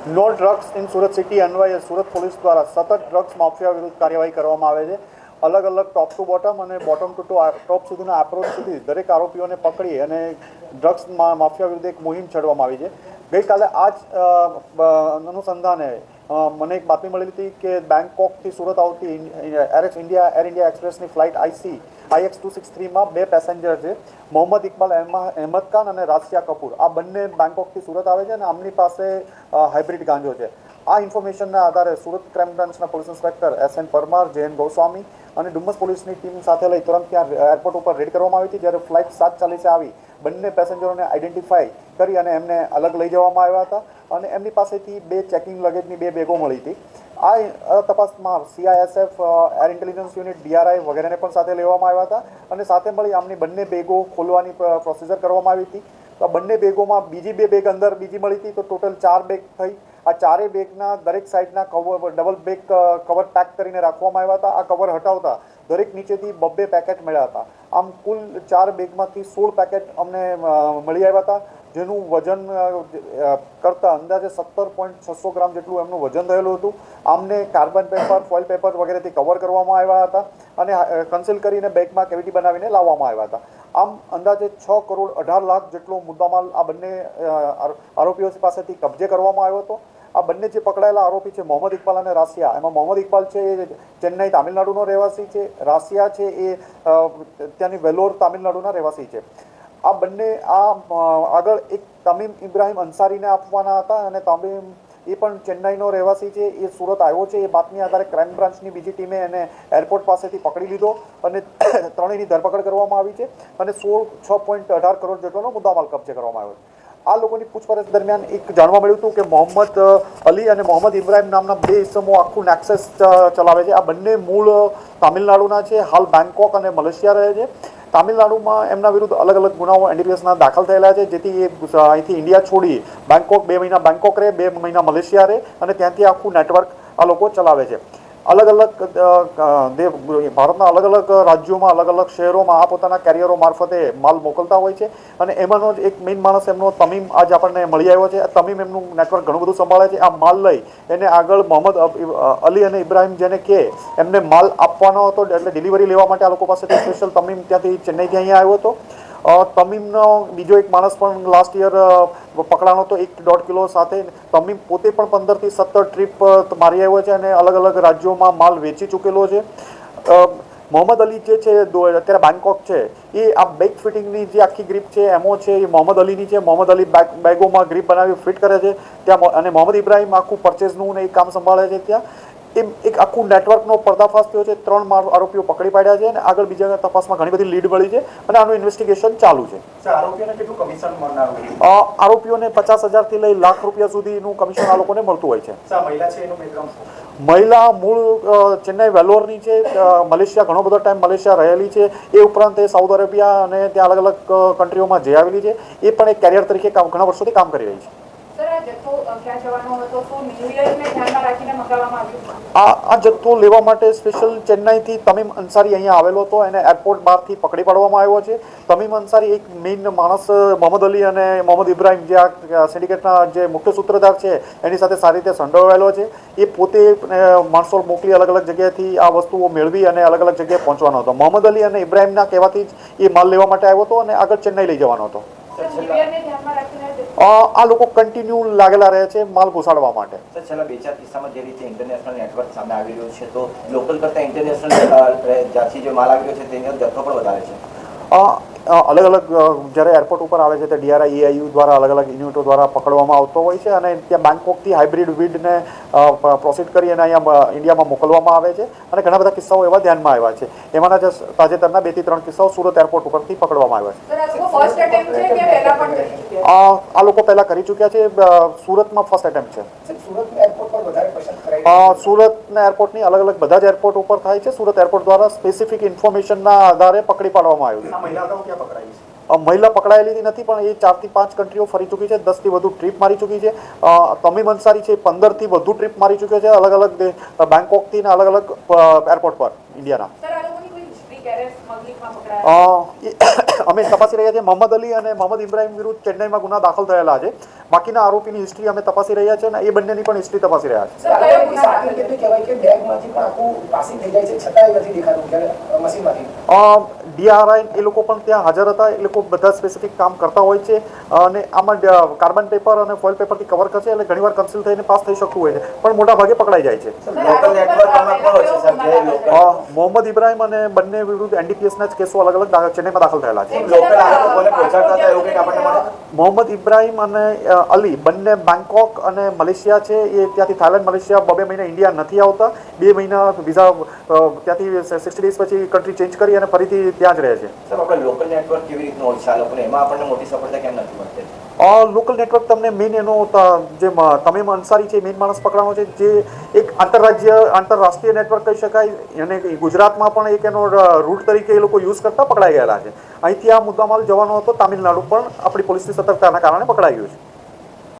No drugs in Surat city અન્વયે Surat police દ્વારા સતત ડ્રગ્સ માફિયા વિરુદ્ધ કાર્યવાહી કરવામાં આવે છે. અલગ અલગ ટોપ ટુ બોટમ અને બોટમ ટુ ટોપ સુધીના એપ્રોચ સુધી દરેક આરોપીઓને પકડી અને ડ્રગ્સ માફિયા વિરુદ્ધ એક મુહિમ છેડવામાં આવી છે. ગઈકાલે આ જ અનુસંધાને મને એક બાતમી મળેલી હતી કે બેંકોકથી સુરત આવતી એર ઇન્ડિયા એક્સપ્રેસની ફ્લાઇટ IX263માં 2 પેસેન્જર છે, મોહમ્મદ ઇકબાલ અહેમદ ખાન અને રાશિયા કપૂર. આ બંને બેંકોકથી સુરત આવે છે અને આમની પાસે હાઇબ્રિડ ગાંજો છે. આ ઇન્ફોર્મેશનના આધારે સુરત ક્રાઇમ બ્રાન્ચના police inspector SN Parmar, JN Goswami અને ડુમ્મસ પોલીસની ટીમ સાથે લઈ તુરંત ત્યાં એરપોર્ટ ઉપર રેડ કરવામાં આવી હતી. જ્યારે ફ્લાઇટ 7:40 આવી બંને પેસેન્જરોને આઈડેન્ટિફાઈ કરી અને એમને અલગ લઈ જવામાં આવ્યા હતા અને એમની પાસેથી 2 ચેકિંગ લગેજની 2 બેગો મળી હતી. આ તપાસમાં CISF, air intelligence unit, DRI વગેરેને પણ સાથે લેવામાં આવ્યા હતા અને સાથે મળી આમની બંને બેગો ખોલવાની પ્રોસિજર કરવામાં આવી હતી. તો બંને બેગોમાં બીજી 2 બેગ અંદર બીજી મળી હતી, તો ટોટલ 4 બેગ થઈ. આ 4 બેગના દરેક સાઈડના cover double bag cover pack કરીને રાખવામાં આવ્યા હતા. આ કવર હટાવતા દરેક નીચેથી 2 પેકેટ મળ્યા હતા. આમ કુલ 4 બેગમાંથી 16 પેકેટ અમને મળી આવ્યા હતા, જેનું વજન કરતાં અંદાજે 17.600 ગ્રામ જેટલું એમનું વજન થયેલું હતું. આમને કાર્બન પેપર, ફોઇલ પેપર વગેરેથી કવર કરવામાં આવ્યા હતા અને કન્સીલ કરીને બેગમાં કેવિટી બનાવીને લાવવામાં આવ્યા હતા. આમ અંદાજે 6 કરોડ 18 લાખ જેટલો મુદ્દામાલ આ બંને આરોપીઓ પાસેથી કબજે કરવામાં આવ્યો હતો. આ બંને જે પકડાયેલા આરોપી છે મોહમ્મદ ઇકબાલ અને રાશિયા, એમાં મોહમ્મદ ઇકબાલ છે એ ચેન્નઈ તામિલનાડુનો રહેવાસી છે, રાશિયા છે એ ત્યાંની વેલોર તામિલનાડુના રહેવાસી છે. આ બંને આગળ એક તમીમ ઇબ્રાહિમ અંસારીને આપવાના હતા અને તમીમ એ પણ ચેન્નઈનો રહેવાસી છે, એ સુરત આવ્યો છે. એ બાતમી આધારે ક્રાઇમ બ્રાન્ચની બીજી ટીમે એને એરપોર્ટ પાસેથી પકડી લીધો અને ત્રણેયની ધરપકડ કરવામાં આવી છે અને 6.18 કરોડ જેટલોનો મુદ્દામાલ કબજે કરવામાં આવ્યો છે. આ લોકોની પૂછપરછ દરમિયાન એક જાણવા મળ્યું હતું કે મોહમ્મદ અલી અને મોહમ્મદ ઇબ્રાહિમ નામના 2 ઇસમો આખું નેક્સસ ચલાવે છે. આ બંને મૂળ તામિલનાડુના છે, હાલ બેંકોક અને મલેશિયા રહે છે. તામિલનાડુમાં એમના વિરુદ્ધ અલગ અલગ ગુનાઓ NDPSના દાખલ થયેલા છે, જેથી એ અહીંથી ઇન્ડિયા છોડી બેંકોક 2 મહિના બેંકોક રહે, 2 મહિના મલેશિયા રહે અને ત્યાંથી આખું નેટવર્ક આ લોકો ચલાવે છે. અલગ અલગ ભારતના અલગ અલગ રાજ્યોમાં, અલગ અલગ શહેરોમાં આ પોતાના કેરિયરો મારફતે માલ મોકલતા હોય છે અને એમાંનો જ એક મેઇન માણસ એમનો તમીમ આજ આપણને મળી આવ્યો છે. તમીમ એમનું નેટવર્ક ઘણું બધું સંભાળે છે. આ માલ લઈ એને આગળ મોહમ્મદ અલી અને ઇબ્રાહિમ જેને કે એમને માલ આપવાનો હતો, એટલે ડિલિવરી લેવા માટે આ લોકો પાસેથી સ્પેશિયલ તમીમ ત્યાંથી ચેન્નઈથી અહીંયા આવ્યો હતો. તમીમનો બીજો એક માણસ પણ લાસ્ટ યર પકડાનો હતો 1.5 કિલો સાથે. તમીમ પોતે પણ 15 થી 17 ટ્રીપ મારી આવ્યો છે અને અલગ અલગ રાજ્યોમાં માલ વેચી ચૂકેલો છે. મોહમ્મદ અલી જે છે અત્યારે બેંકોક છે, એ આ બેગ ફિટિંગની જે આખી ગ્રીપ છે એમો છે એ મોહમ્મદ અલીની છે. મોહમ્મદ અલી બેગોમાં ગ્રીપ બનાવી ફિટ કરે છે ત્યાં, અને મોહમ્મદ ઇબ્રાહિમ આખું પરચેઝનું ને એ કામ સંભાળે છે ત્યાં. એમ એક આખું નેટવર્કનો પર્દાફાશ થયો છે. 3 આરોપીઓ પકડી પાડ્યા છે અને આગળ બીજા તપાસમાં ઘણી બધી લીડ મળી છે અને આનું ઇન્વેસ્ટિગેશન ચાલુ છે. આરોપીઓને કેટલું કમિશન મળનારું? આરોપીઓને 50,000 થી લઈ લાખ રૂપિયા સુધીનું કમિશન આ લોકોને મળતું હોય છે. મહિલા છે એનું બેકગ્રાઉન્ડ? મહિલા મૂળ ચેન્નઈ વેલોરની છે, મલેશિયા ઘણો બધો ટાઈમ મલેશિયા રહેલી છે. એ ઉપરાંત એ સાઉદી અરેબિયા અને ત્યાં અલગ અલગ કન્ટ્રીઓમાં જઈ આવેલી છે. એ પણ એક કેરિયર તરીકે ઘણા વર્ષોથી કામ કરી રહી છે. આ જથ્થો લેવા માટે સ્પેશિયલ ચેન્નઈથી તમીમ અંસારી અહીંયા આવેલો હતો. એને એરપોર્ટ બહારથી પકડી પાડવામાં આવ્યો છે. તમીમ અંસારી એક મેઇન માણસ મોહમ્મદ અલી અને મોહમ્મદ ઇબ્રાહિમ જે આ સિન્ડિકેટના જે મુખ્ય સૂત્રધાર છે એની સાથે સારી રીતે સંડોવાયેલો છે. એ પોતે માણસો મોકલી અલગ અલગ જગ્યાએથી આ વસ્તુઓ મેળવી અને અલગ અલગ જગ્યાએ પહોંચવાનો હતો. મોહમ્મદ અલી અને ઇબ્રાહિમના કહેવાથી જ એ માલ લેવા માટે આવ્યો હતો અને આગળ ચેન્નઈ લઈ જવાનો હતો. આ લોકો કન્ટિન્યુ લાગેલા રહે છે માલ ઘુસાડવા માટે. છેલ્લા 2-4 કિસ્સામાં જે રીતે ઇન્ટરનેશનલ નેટવર્ક સામે આવી રહ્યો છે, તો લોકલ કરતા ઇન્ટરનેશનલ જ્યાંથી જે માલ આવી રહ્યો છે તેનો જથ્થો પણ વધારે છે. અલગ અલગ જ્યારે એરપોર્ટ ઉપર આવે છે તે DRI, AIU દ્વારા અલગ અલગ યુનિટો દ્વારા પકડવામાં આવતો હોય છે અને ત્યાં બેંકોકથી હાઇબ્રિડ વીડને પ્રોસીડ કરી અને અહીંયા ઇન્ડિયામાં મોકલવામાં આવે છે અને ઘણા બધા કિસ્સાઓ એવા ધ્યાનમાં આવ્યા છે. એમાંના જ તાજેતરના 2 થી 3 કિસ્સાઓ સુરત એરપોર્ટ ઉપરથી પકડવામાં આવ્યા છે. આ લોકો પહેલા કરી ચૂક્યા છે. સુરતમાં ફર્સ્ટ એટેમ્પ છે. સુરતના એરપોર્ટની અલગ અલગ બધા જ એરપોર્ટ ઉપર થાય છે. સુરત એરપોર્ટ દ્વારા સ્પેસિફિક ઇન્ફોર્મેશનના આધારે પકડી પાડવામાં આવ્યું છે. મહિલા પકડાયેલી નથી, પણ એ 4 થી 5 કન્ટ્રીઓ ફરી ચૂકી છે. 10 થી વધુ ટ્રીપ મારી ચૂકી છે. તમીમ અંસારી છે 15 થી વધુ ટ્રીપ મારી ચૂક્યો છે અલગ અલગ બેંકોકથી ને અલગ અલગ એરપોર્ટ પર ઇન્ડિયાના. અમે તપાસી રહ્યા છીએ. મોહમ્મદ અલી અને મોહમ્મદ ઇબ્રાહિમ વિરુદ્ધ ચેન્નઈમાં ગુના દાખલ થયેલા છે. બાકીના આરોપીની હિસ્ટ્રી અમે તપાસી રહ્યા છીએ અને એ બંનેની પણ હિસ્ટ્રી તપાસી રહ્યા છીએ. સર, કયો કોઈ સાથી કેટલું કહેવાય કે બેગમાંથી પણ આખું પાસિંગ થઈ જાય છે છતાંય નથી દેખાતું ત્યારે મશીનમાંથી. ડીઆરઆઈ એ લોકો પણ ત્યાં હાજર હતા. એ લોકો બધા સ્પેસિફિક કામ કરતા હોય છે અને આમાં કાર્બન પેપર અને ફોઇલ પેપરથી કવર કરશે એટલે ઘણીવાર કન્સીલ થઈને પાસ થઈ શકતું હોય છે પણ મોટા ભાગે પકડાઈ જાય છે. લોકલ નેટવર્કમાં કોણ હોય છે સર જે લોકલ મોહમ્મદ ઇબ્રાહિમ અને બંને વિરુદ્ધ એનડીપીએસના જ કેસો અલગ અલગ ચેન્નઈમાં દાખલ થયેલા છે. લોકલ આરોપો કોને પહોંચાડતા હતા એવું કંઈક આપણને મળે? મોહમ્મદ ઇબ્રાહિમ અને અલી બંને બેંકોક અને મલેશિયા છે. એ ત્યાંથી થાઇલેન્ડ મલેશિયા 2 મહિના ઇન્ડિયા નથી આવતા. 2 મહિના વિઝા ત્યાંથી 60 ડેઝ પછી કન્ટ્રી ચેન્જ કરી અને ફરીથી ત્યાં જ રહે છે. સર આપણે લોકલ નેટવર્ક કેવી રીતનું હોય છે આ લોકોને, એમાં આપણને મોટી સફળતા કેમ નથી મળતી? લોકલ નેટવર્ક તમને મેઇન એનો જે તમીમ અંસારી છે મેઇન માણસ પકડાનો છે જે એક આંતરરાષ્ટ્રીય નેટવર્ક કહી શકાય અને ગુજરાતમાં પણ એક એનો રૂટ તરીકે એ લોકો યુઝ કરતા પકડાઈ ગયેલા છે. અહીંથી આ મુદ્દામાલ જવાનો હતો તામિલનાડુ પણ આપણી પોલીસની સતર્કતાના કારણે પકડાઈ ગયું છે.